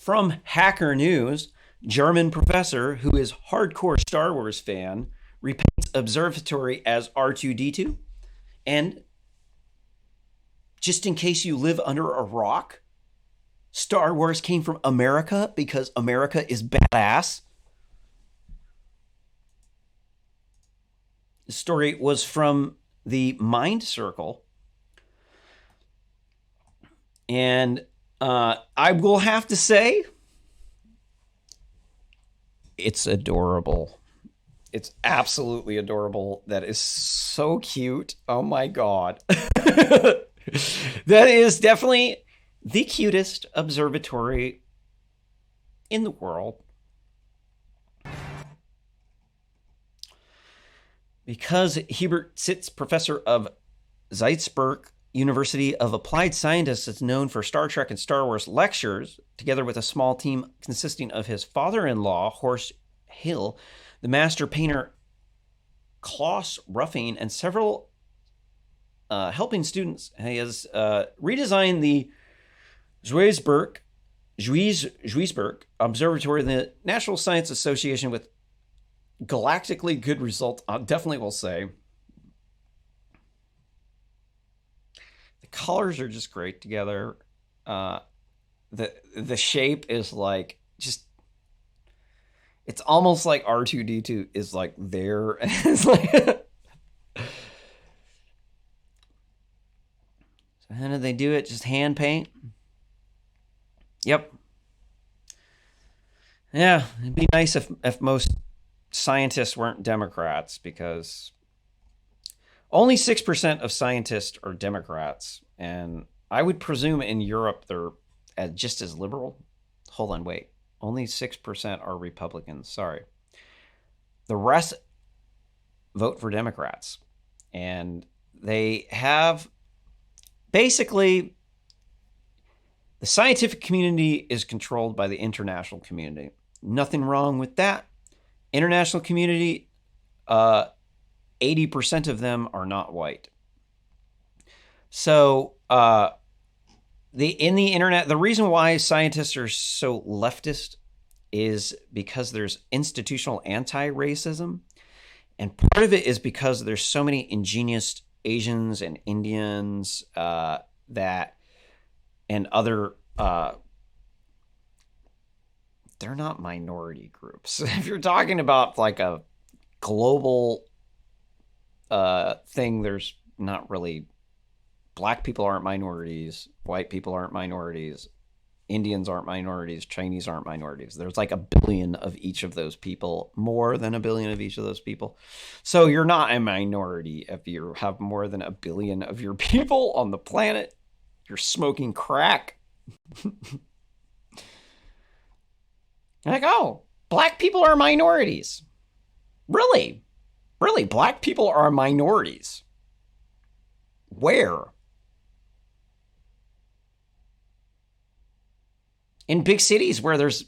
From Hacker News, German professor who is hardcore Star Wars fan repaints observatory as R2D2. And just in case you live under a rock, Star Wars came from America because America is badass. The story was from the Mind Circle. And I will have to say, it's adorable. It's absolutely adorable. That is so cute. Oh my God. That is definitely the cutest observatory in the world. Because Hubert Sitz, professor of Salzburg University of Applied Scientists, is known for Star Trek and Star Wars lectures, together with a small team consisting of his father-in-law, Horst Hill, the master painter Klaus Ruffing, and several helping students. He has redesigned the Duisburg Observatory, the National Science Association, with galactically good result, I definitely will say. The colors are just great together. The shape is like just, it's almost like R2D2 is like there. It's like so how did they do it? Just hand paint? Yep. Yeah, it'd be nice if most scientists weren't Democrats, because only 6% of scientists are Democrats, and I would presume in Europe they're just as liberal. Hold on, wait. Only 6% are Republicans. Sorry. The rest vote for Democrats, and they have basically, the scientific community is controlled by the international community. Nothing wrong with that. International community, 80% of them are not white. So in the internet, the reason why scientists are so leftist is because there's institutional anti-racism. And part of it is because there's so many ingenious Asians and Indians that, and other, they're not minority groups. If you're talking about like a global thing, there's not really, black people aren't minorities, white people aren't minorities, Indians aren't minorities, Chinese aren't minorities. There's like 1 billion of each of those people, more than 1 billion of each of those people. So you're not a minority if you have more than 1 billion of your people on the planet. You're smoking crack. Like, oh, black people are minorities. Really? Really? Black people are minorities. Where? In big cities where there's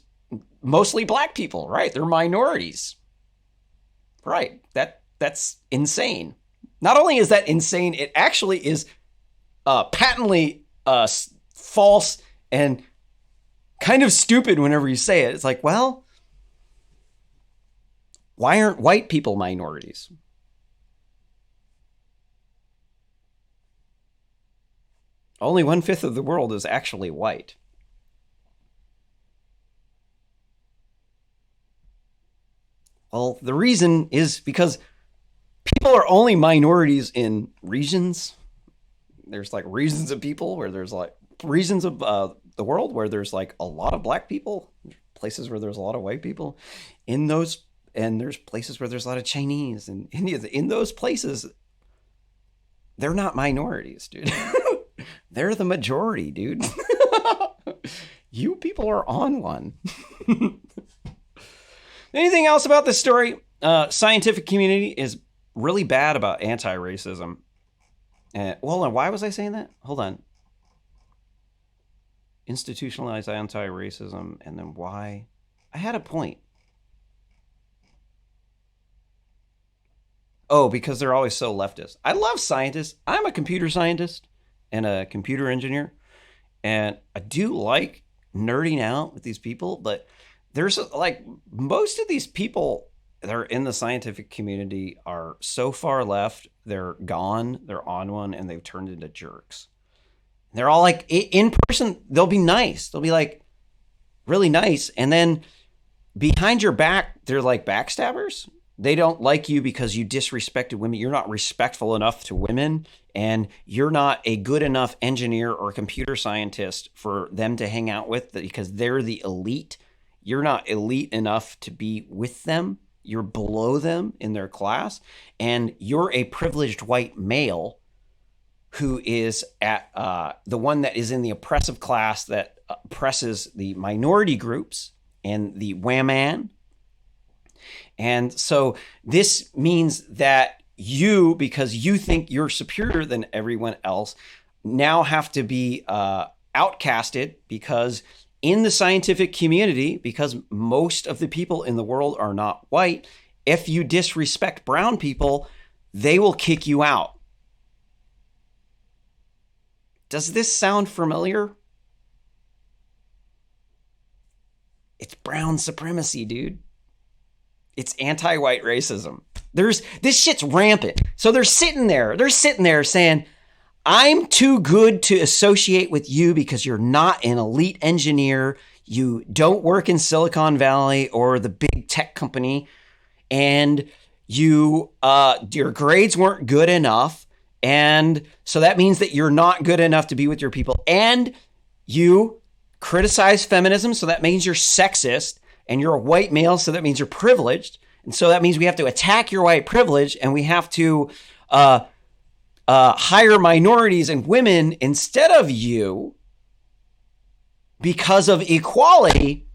mostly black people, right? They're minorities. Right. That's insane. Not only is that insane, it actually is patently false and kind of stupid whenever you say it. It's like, well, why aren't white people minorities? Only 1/5 of the world is actually white. Well, the reason is because people are only minorities in regions. There's like regions of people where there's like regions of the world where there's like a lot of black people, places where there's a lot of white people in those, and there's places where there's a lot of Chinese and Indians. In those places, they're not minorities, dude. They're the majority, dude. You people are on one. Anything else about this story? Scientific community is really bad about anti-racism. Hold on, why was I saying that? Hold on. Institutionalized anti-racism, and then why? I had a point. Oh, because they're always so leftist. I love scientists. I'm a computer scientist and a computer engineer, and I do like nerding out with these people, but there's like most of these people that are in the scientific community are so far left, they're gone, they're on one, and they've turned into jerks. They're all like in person, they'll be nice. They'll be like really nice. And then behind your back, they're like backstabbers. They don't like you because you disrespected women. You're not respectful enough to women, and you're not a good enough engineer or computer scientist for them to hang out with because they're the elite. You're not elite enough to be with them. You're below them in their class, and you're a privileged white male who is at the one that is in the oppressive class that oppresses the minority groups and the whaman. And so this means that you, because you think you're superior than everyone else, now have to be outcasted because in the scientific community, because most of the people in the world are not white, if you disrespect brown people, they will kick you out. Does this sound familiar? It's brown supremacy, dude. It's anti-white racism. This shit's rampant. So they're sitting there saying, I'm too good to associate with you because you're not an elite engineer. You don't work in Silicon Valley or the big tech company, and your grades weren't good enough. And so that means that you're not good enough to be with your people. And you criticize feminism, so that means you're sexist, and you're a white male, so that means you're privileged. And so that means we have to attack your white privilege, and we have to hire minorities and women instead of you because of equality.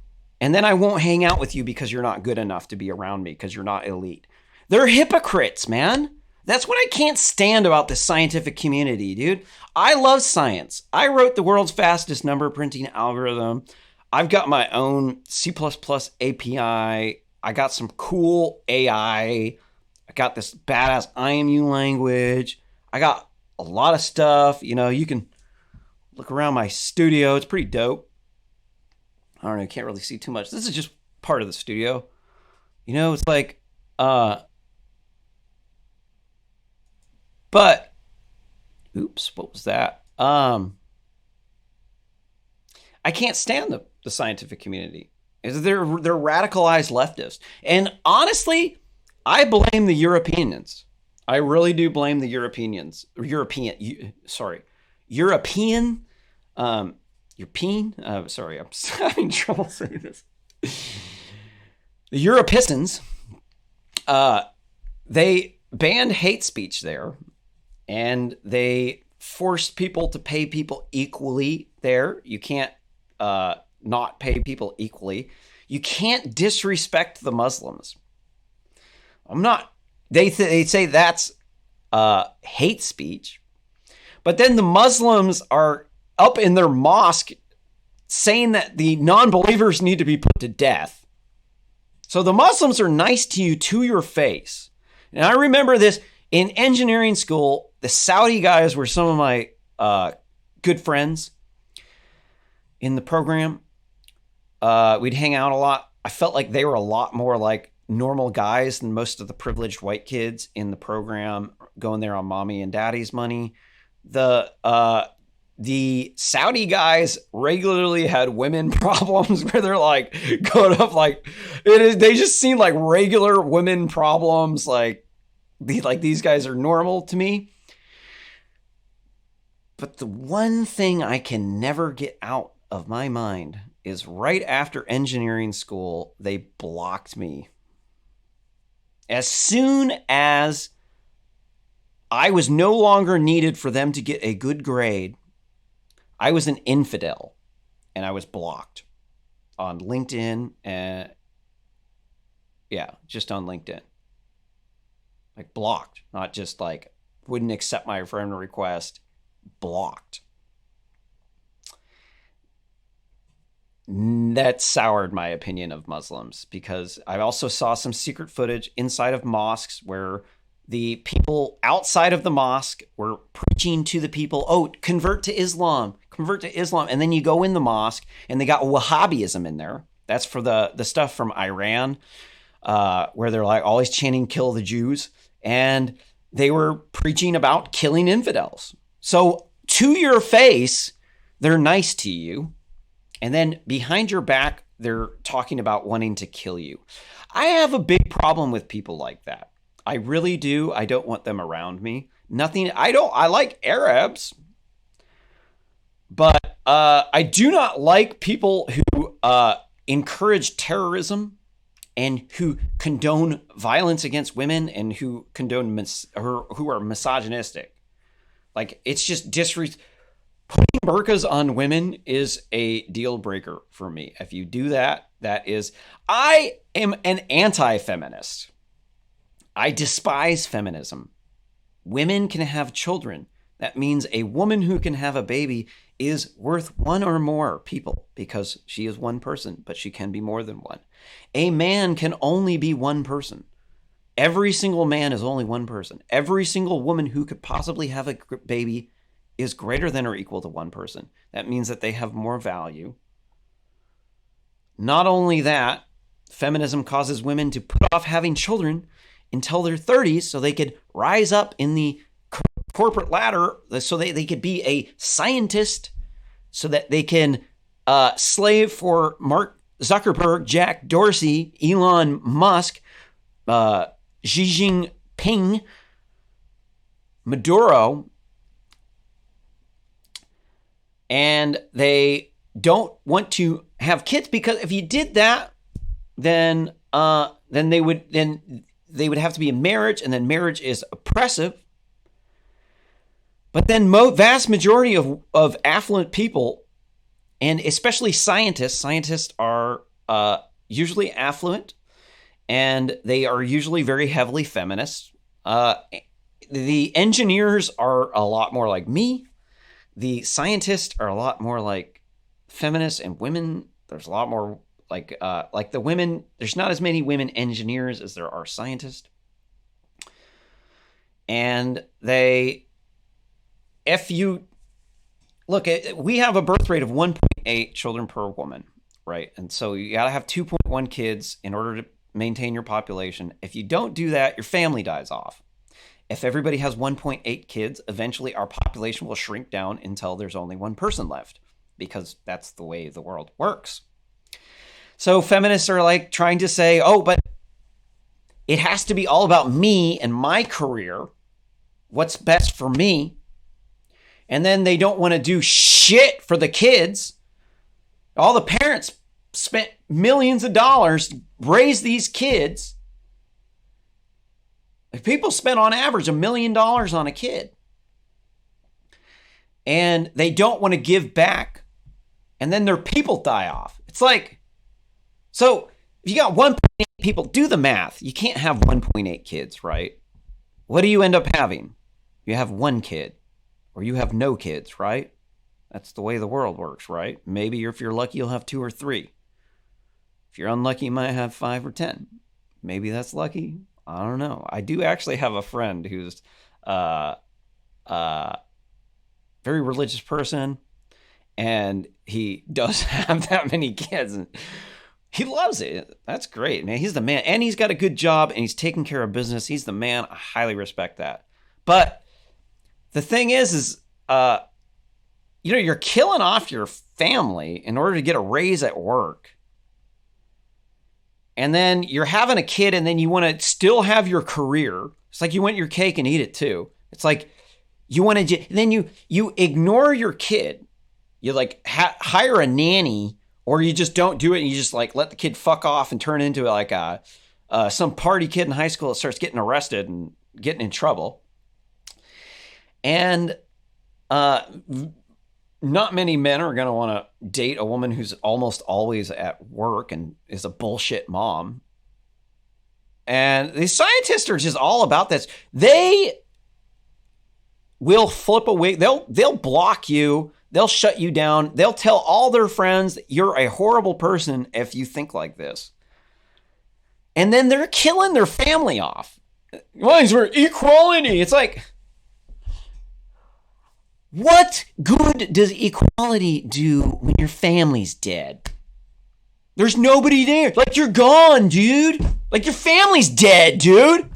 And then I won't hang out with you because you're not good enough to be around me because you're not elite. They're hypocrites, man. That's what I can't stand about the scientific community, dude. I love science. I wrote the world's fastest number printing algorithm. I've got my own C++ API. I got some cool AI. I got this badass IMU language. I got a lot of stuff. You know, you can look around my studio. It's pretty dope. I don't know. You can't really see too much. This is just part of the studio. You know, it's like, but, oops, what was that? I can't stand the scientific community. They're radicalized leftists. And honestly, I blame the Europeans. I really do blame the Europeans. European. Sorry, I'm having trouble saying this. The Europistans, they banned hate speech there, and they forced people to pay people equally there. You can't not pay people equally. You can't disrespect the Muslims. They say that's hate speech, but then the Muslims are up in their mosque saying that the non-believers need to be put to death. So the Muslims are nice to you to your face. And I remember this in engineering school. The Saudi guys were some of my good friends in the program. We'd hang out a lot. I felt like they were a lot more like normal guys than most of the privileged white kids in the program going there on mommy and daddy's money. The Saudi guys regularly had women problems where they're like going up like they just seem like regular women problems. Like these guys are normal to me. But the one thing I can never get out of my mind is right after engineering school, they blocked me. As soon as I was no longer needed for them to get a good grade, I was an infidel and I was blocked on LinkedIn. And just on LinkedIn. Like blocked, not just like wouldn't accept my friend request, blocked. That soured my opinion of Muslims because I also saw some secret footage inside of mosques where the people outside of the mosque were preaching to the people, oh, convert to Islam, convert to Islam, and then you go in the mosque, and they got Wahhabism in there. That's for the stuff from Iran, where they're like always chanting "kill the Jews," and they were preaching about killing infidels. So to your face, they're nice to you, and then behind your back, they're talking about wanting to kill you. I have a big problem with people like that. I really do. I don't want them around me. I like Arabs, but I do not like people who encourage terrorism and who condone violence against women and who condone who are misogynistic. Like, it's just putting burqas on women is a deal breaker for me. If you do that, I am an anti-feminist. I despise feminism. Women can have children. That means a woman who can have a baby is worth one or more people because she is one person, but she can be more than one. A man can only be one person. Every single man is only one person. Every single woman who could possibly have a baby is greater than or equal to one person. That means that they have more value. Not only that, feminism causes women to put off having children until their 30s so they could rise up in the corporate ladder, so they could be a scientist, so that they can slave for Mark Zuckerberg, Jack Dorsey, Elon Musk, Xi Jinping, Maduro, and they don't want to have kids because if you did that, then they would have to be in marriage, and then marriage is oppressive. But then vast majority of affluent people, and especially scientists are usually affluent, and they are usually very heavily feminist. The engineers are a lot more like me. The scientists are a lot more like feminists, and women, there's a lot more like the women. There's not as many women engineers as there are scientists. And if you look at, we have a birth rate of 1.8 children per woman, right? And so you got to have 2.1 kids in order to maintain your population. If you don't do that, your family dies off. If everybody has 1.8 kids, eventually our population will shrink down until there's only one person left, because that's the way the world works. So feminists are like trying to say, oh, but it has to be all about me and my career. What's best for me? And then they don't want to do shit for the kids. All the parents spent millions of dollars to raise these kids. People spend on average $1 million on a kid. And they don't want to give back. And then their people die off. It's like, so if you got 1.8 people, do the math. You can't have 1.8 kids, right? What do you end up having? You have one kid. Or you have no kids, right? That's the way the world works, right? Maybe if you're lucky, you'll have 2 or 3. If you're unlucky, you might have 5 or 10. Maybe that's lucky. I don't know. I do actually have a friend who's very religious person, and he does have that many kids. And he loves it. That's great, man. He's the man. And he's got a good job, and he's taking care of business. He's the man. I highly respect that. But the thing is you're killing off your family in order to get a raise at work. And then you're having a kid, and then you want to still have your career. It's like you want your cake and eat it too. It's like you want to, then you ignore your kid. You like hire a nanny, or you just don't do it, and you just like let the kid fuck off and turn into like some party kid in high school that starts getting arrested and getting in trouble. And not many men are going to want to date a woman who's almost always at work and is a bullshit mom. And the scientists are just all about this. They will flip away. They'll block you. They'll shut you down. They'll tell all their friends that you're a horrible person if you think like this. And then they're killing their family off. Why is there equality? It's like, What good does equality do when your family's dead? There's nobody there. Like, you're gone, dude. Like, your family's dead, dude.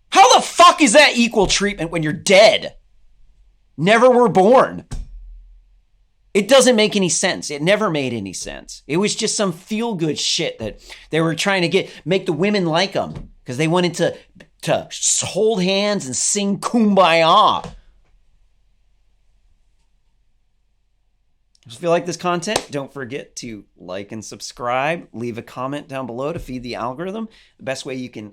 How the fuck is that equal treatment when you're dead? Never were born. It doesn't make any sense. It never made any sense. It was just some feel-good shit that they were trying to make the women like them because they wanted to hold hands and sing Kumbaya. If you like this content, don't forget to like and subscribe. Leave a comment down below to feed the algorithm. The best way you can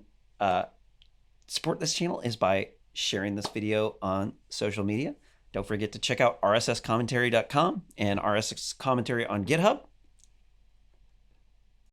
support this channel is by sharing this video on social media. Don't forget to check out rsscommentary.com and RSS Commentary on GitHub.